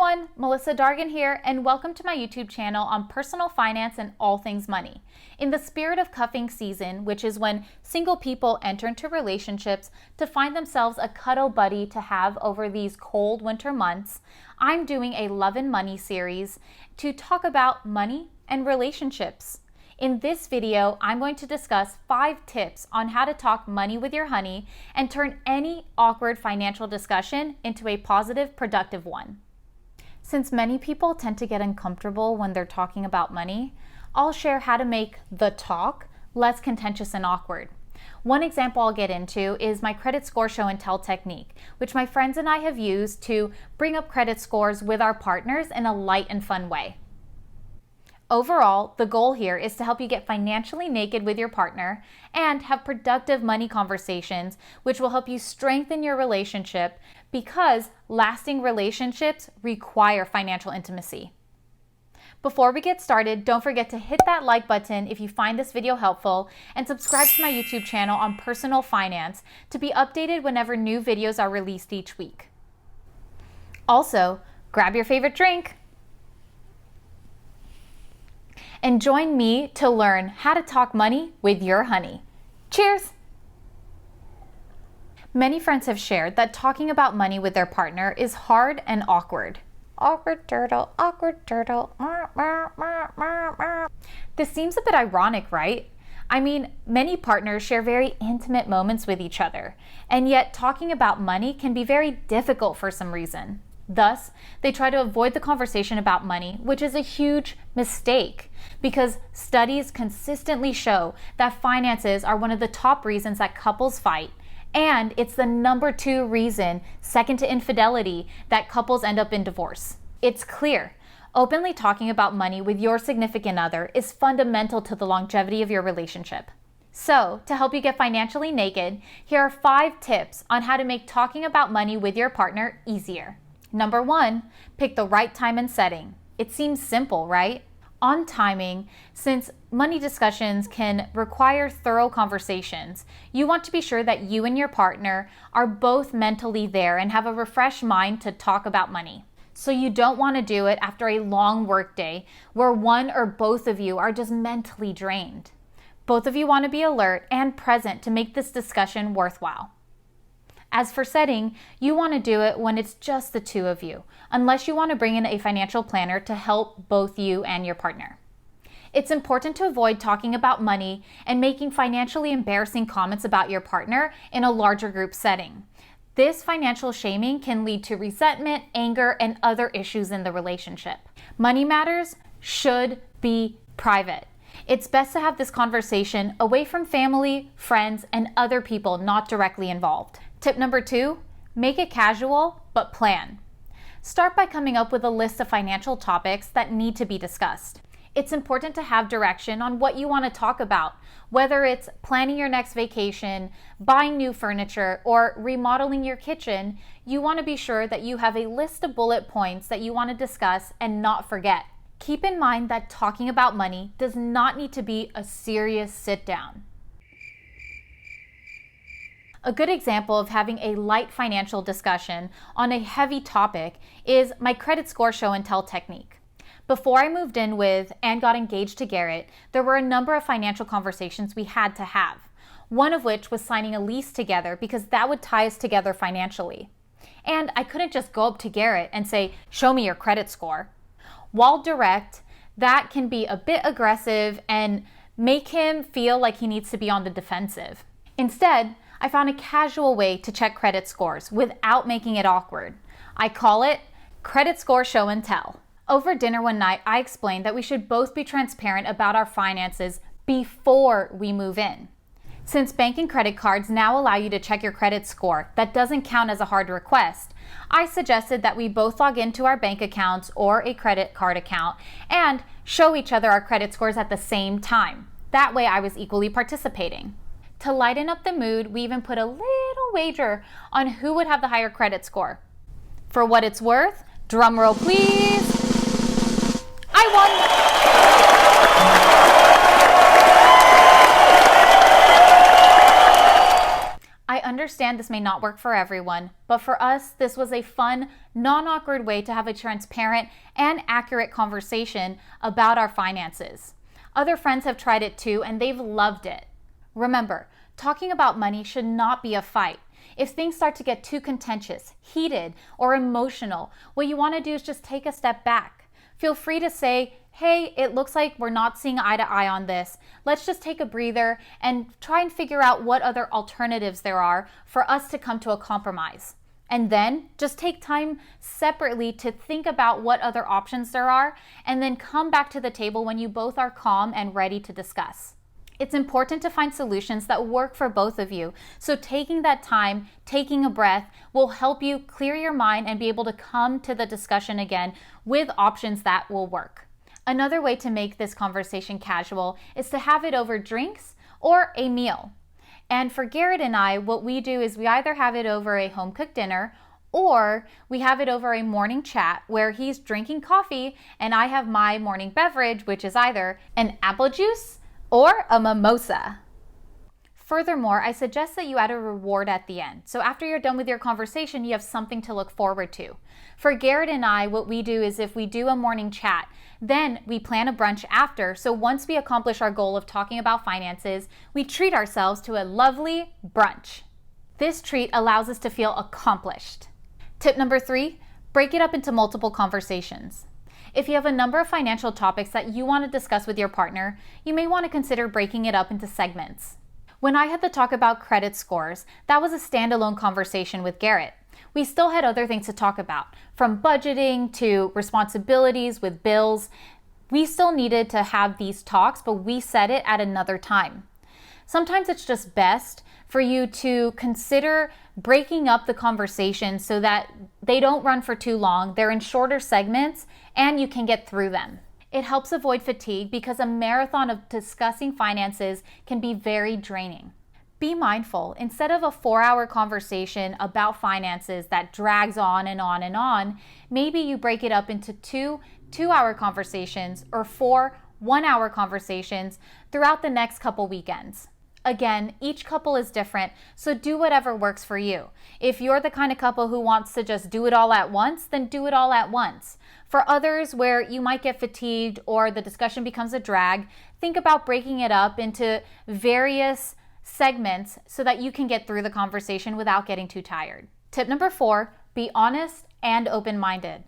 everyone, Melissa Dargan here, and welcome to my YouTube channel on personal finance and all things money. In the spirit of cuffing season, which is when single people enter into relationships to find themselves a cuddle buddy to have over these cold winter months, I'm doing a Love and Money series to talk about money and relationships. In this video, I'm going to discuss 5 tips on how to talk money with your honey and turn any awkward financial discussion into a positive, productive one. Since many people tend to get uncomfortable when they're talking about money, I'll share how to make the talk less contentious and awkward. One example I'll get into is my credit score show and tell technique, which my friends and I have used to bring up credit scores with our partners in a light and fun way. Overall, the goal here is to help you get financially naked with your partner and have productive money conversations, which will help you strengthen your relationship because lasting relationships require financial intimacy. Before we get started, don't forget to hit that like button if you find this video helpful and subscribe to my YouTube channel on personal finance to be updated whenever new videos are released each week. Also, grab your favorite drink and join me to learn how to talk money with your honey. Cheers! Many friends have shared that talking about money with their partner is hard and awkward. Awkward turtle, awkward turtle. This seems a bit ironic, right? I mean, many partners share very intimate moments with each other, and yet talking about money can be very difficult for some reason. Thus, they try to avoid the conversation about money, which is a huge mistake because studies consistently show that finances are one of the top reasons that couples fight, and it's the number 2 reason, second to infidelity, that couples end up in divorce. It's clear. Openly talking about money with your significant other is fundamental to the longevity of your relationship. So, to help you get financially naked, here are 5 tips on how to make talking about money with your partner easier. Number 1, pick the right time and setting. It seems simple, right? On timing, since money discussions can require thorough conversations, you want to be sure that you and your partner are both mentally there and have a refreshed mind to talk about money. So you don't want to do it after a long workday where one or both of you are just mentally drained. Both of you want to be alert and present to make this discussion worthwhile. As for setting, you want to do it when it's just the 2 of you, unless you want to bring in a financial planner to help both you and your partner. It's important to avoid talking about money and making financially embarrassing comments about your partner in a larger group setting. This financial shaming can lead to resentment, anger, and other issues in the relationship. Money matters should be private. It's best to have this conversation away from family, friends, and other people not directly involved. Tip number 2, make it casual, but plan. Start by coming up with a list of financial topics that need to be discussed. It's important to have direction on what you want to talk about, whether it's planning your next vacation, buying new furniture, or remodeling your kitchen. You want to be sure that you have a list of bullet points that you want to discuss and not forget. Keep in mind that talking about money does not need to be a serious sit-down. A good example of having a light financial discussion on a heavy topic is my credit score show and tell technique. Before I moved in with and got engaged to Garrett, there were a number of financial conversations we had to have, one of which was signing a lease together because that would tie us together financially. And I couldn't just go up to Garrett and say, "Show me your credit score." While direct, that can be a bit aggressive and make him feel like he needs to be on the defensive. Instead, I found a casual way to check credit scores without making it awkward. I call it credit score show and tell. Over dinner one night, I explained that we should both be transparent about our finances before we move in. Since bank and credit cards now allow you to check your credit score, that doesn't count as a hard request. I suggested that we both log into our bank accounts or a credit card account and show each other our credit scores at the same time. That way I was equally participating. To lighten up the mood, we even put a little wager on who would have the higher credit score. For what it's worth, drum roll please, I won! I understand this may not work for everyone, but for us, this was a fun, non-awkward way to have a transparent and accurate conversation about our finances. Other friends have tried it too, and they've loved it. Remember, talking about money should not be a fight. If things start to get too contentious, heated, or emotional, what you want to do is just take a step back. Feel free to say, hey, it looks like we're not seeing eye to eye on this. Let's just take a breather and try and figure out what other alternatives there are for us to come to a compromise. And then just take time separately to think about what other options there are, and then come back to the table when you both are calm and ready to discuss. It's important to find solutions that work for both of you. So taking that time, taking a breath, will help you clear your mind and be able to come to the discussion again with options that will work. Another way to make this conversation casual is to have it over drinks or a meal. And for Garrett and I, what we do is we either have it over a home-cooked dinner or we have it over a morning chat where he's drinking coffee and I have my morning beverage, which is either an apple juice or a mimosa. Furthermore, I suggest that you add a reward at the end. So after you're done with your conversation, you have something to look forward to. For Garrett and I, what we do is if we do a morning chat, then we plan a brunch after. So once we accomplish our goal of talking about finances, we treat ourselves to a lovely brunch. This treat allows us to feel accomplished. Tip number 3, break it up into multiple conversations. If you have a number of financial topics that you want to discuss with your partner, you may want to consider breaking it up into segments. When I had the talk about credit scores, that was a standalone conversation with Garrett. We still had other things to talk about, from budgeting to responsibilities with bills. We still needed to have these talks, but we said it at another time. Sometimes it's just best for you to consider breaking up the conversation so that they don't run for too long, they're in shorter segments, and you can get through them. It helps avoid fatigue because a marathon of discussing finances can be very draining. Be mindful, instead of a 4-hour conversation about finances that drags on and on and on, maybe you break it up into 2-hour conversations or 4 1-hour conversations throughout the next couple weekends. Again, each couple is different, so do whatever works for you. If you're the kind of couple who wants to just do it all at once, then do it all at once. For others where you might get fatigued or the discussion becomes a drag, think about breaking it up into various segments so that you can get through the conversation without getting too tired. Tip number 4, be honest and open-minded.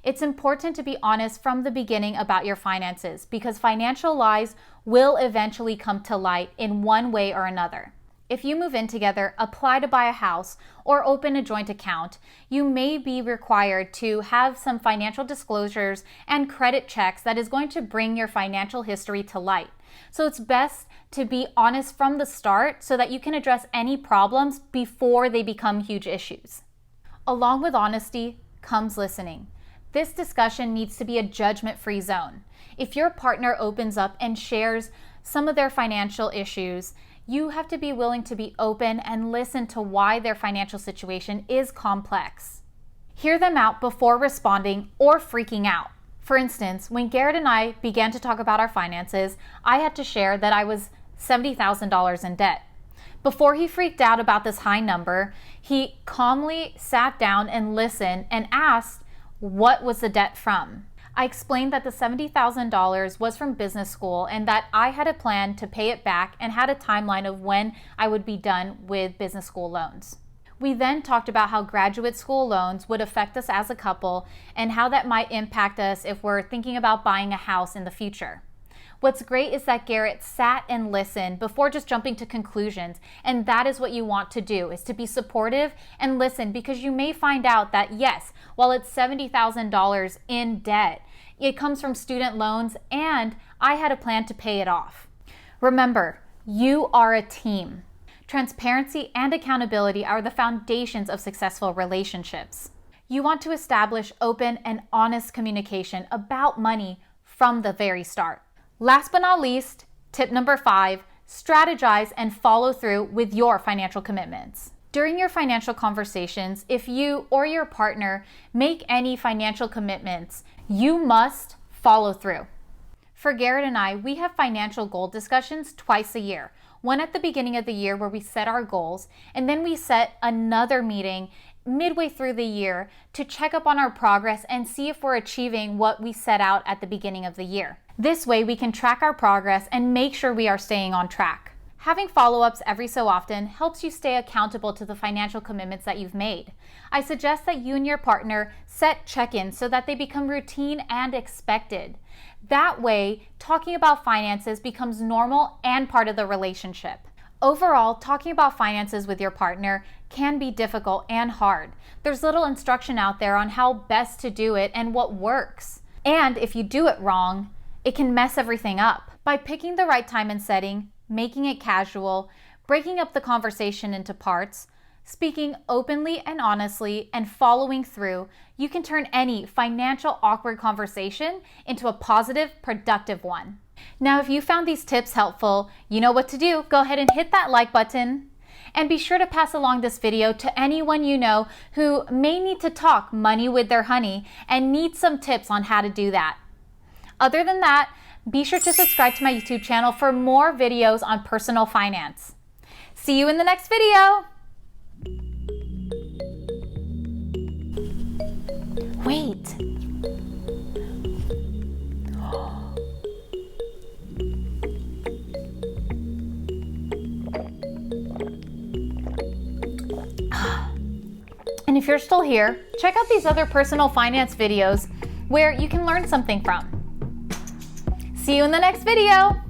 It's important to be honest from the beginning about your finances because financial lies will eventually come to light in one way or another. If you move in together, apply to buy a house, or open a joint account, you may be required to have some financial disclosures and credit checks that is going to bring your financial history to light. So it's best to be honest from the start so that you can address any problems before they become huge issues. Along with honesty comes listening. This discussion needs to be a judgment-free zone. If your partner opens up and shares some of their financial issues, you have to be willing to be open and listen to why their financial situation is complex. Hear them out before responding or freaking out. For instance, when Garrett and I began to talk about our finances, I had to share that I was $70,000 in debt. Before he freaked out about this high number, he calmly sat down and listened and asked, what was the debt from? I explained that the $70,000 was from business school and that I had a plan to pay it back and had a timeline of when I would be done with business school loans. We then talked about how graduate school loans would affect us as a couple and how that might impact us if we're thinking about buying a house in the future. What's great is that Garrett sat and listened before just jumping to conclusions, and that is what you want to do, is to be supportive and listen, because you may find out that yes, while it's $70,000 in debt, it comes from student loans and I had a plan to pay it off. Remember, you are a team. Transparency and accountability are the foundations of successful relationships. You want to establish open and honest communication about money from the very start. Last but not least, tip number 5, strategize and follow through with your financial commitments. During your financial conversations, if you or your partner make any financial commitments, you must follow through. For Garrett and I, we have financial goal discussions twice a year. one at the beginning of the year where we set our goals, and then we set another meeting midway through the year to check up on our progress and see if we're achieving what we set out at the beginning of the year. This way we can track our progress and make sure we are staying on track. Having follow-ups every so often helps you stay accountable to the financial commitments that you've made. I suggest that you and your partner set check-ins so that they become routine and expected. That way, talking about finances becomes normal and part of the relationship. Overall, talking about finances with your partner can be difficult and hard. There's little instruction out there on how best to do it and what works. And if you do it wrong, it can mess everything up. By picking the right time and setting, making it casual, breaking up the conversation into parts, speaking openly and honestly, and following through, you can turn any financial awkward conversation into a positive, productive one. Now, if you found these tips helpful, you know what to do. Go ahead and hit that like button. And be sure to pass along this video to anyone you know who may need to talk money with their honey and need some tips on how to do that. Other than that, be sure to subscribe to my YouTube channel for more videos on personal finance. See you in the next video. Wait. And if you're still here, check out these other personal finance videos where you can learn something from. See you in the next video.